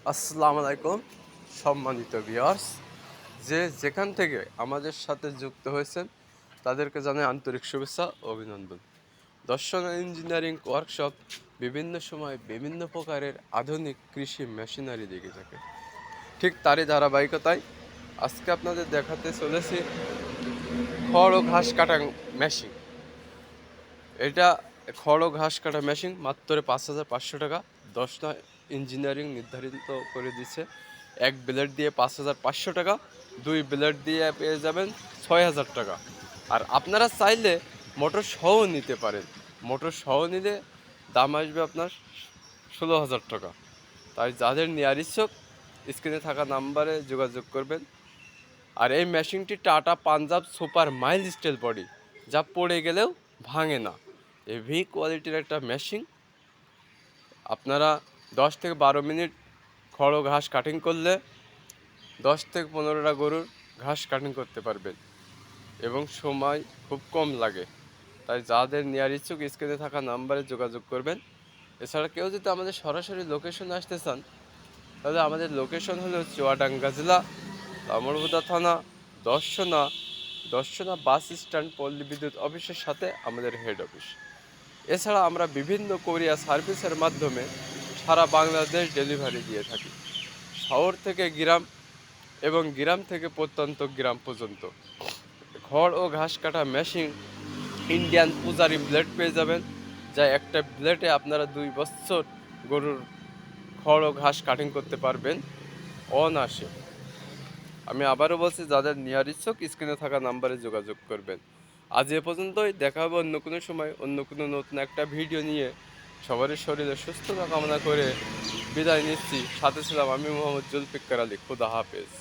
আসসালামু আলাইকুম সম্মানিত ভিউয়ার্স, যে যেখান থেকে আমাদের সাথে যুক্ত হয়েছেন তাদেরকে জানাই আন্তরিক শুভেচ্ছা ও অভিনন্দন। দর্শন ইঞ্জিনিয়ারিং ওয়ার্কশপ বিভিন্ন সময় বিভিন্ন প্রকারের আধুনিক কৃষি মেশিনারি দিয়ে থাকে। ঠিক তারই ধারাবাহিকতায় আজকে আপনাদের দেখাতে চলেছি খড় ও ঘাস কাটা মেশিন। এটা খড় ও ঘাস কাটা মেশিন মাত্র 5,500 টাকা। 10টা ইঞ্জিনিয়ারিং নির্ধারিত করে দিচ্ছে। এক ব্লেড দিয়ে 5,500 টাকা, 2 ব্লেড দিয়ে পেয়ে যাবেন 6,000 টাকা। আর আপনারা চাইলে মোটর সহ নিতে পারেন। মোটর সহ নিলে দাম আসবে আপনার 16,000 টাকা। তাই যাদের নেওয়ার ইচ্ছুক স্ক্রিনে থাকা নাম্বারে যোগাযোগ করবেন। আর এই মেশিনটি tata Punjab super mile steel body, যা পড়ে গেলেও ভাঙে না। হেভি কোয়ালিটির একটা মেশিন। আপনারা 10 থেকে 12 মিনিট খড় ও ঘাস কাটিং করলে 10 থেকে 15টা গরুর ঘাস কাটিং করতে পারবেন এবং সময় খুব কম লাগে। তাই যাদের নেওয়ার ইচ্ছুক স্ক্রিনে থাকা নাম্বারে যোগাযোগ করবেন। এছাড়া কেউ যদি আমাদের সরাসরি লোকেশনে আসতে চান তাহলে আমাদের লোকেশন হলো চুয়াডাঙ্গা জেলা, লামরহুদা থানা, দর্শনা দর্শনা বাস স্ট্যান্ড, পল্লী বিদ্যুৎ অফিসের সাথে আমাদের হেড অফিস। এছাড়া আমরা বিভিন্ন কোরিয়া সার্ভিসের মাধ্যমে সারা বাংলাদেশ ডেলিভারি দিয়ে থাকি, শহর থেকে গ্রাম এবং গ্রাম থেকে প্রত্যন্ত গ্রাম পর্যন্ত। খড় ও ঘাস কাটা মেশিন ইন্ডিয়ান পূজারি ব্লেড পেয়ে যাবেন, যা একটা ব্লেডে আপনারা 2 বছর গরুর খড় ও ঘাস কাটিং করতে পারবেন অনায়াসে। আমি আবারও বলছি, যাদের নেওয়ার ইচ্ছুক স্ক্রিনে থাকা নাম্বারে যোগাযোগ করবেন। আজ এ পর্যন্তই, দেখা হবে অন্য কোনো সময় অন্য কোনো নতুন একটা ভিডিও নিয়ে। সবারই শরীরে সুস্থতা কামনা করে বিদায় নিচ্ছি। সাথে ছিলাম আমি মোহাম্মদ জুলফিকার আলী। খুদা হাফেজ।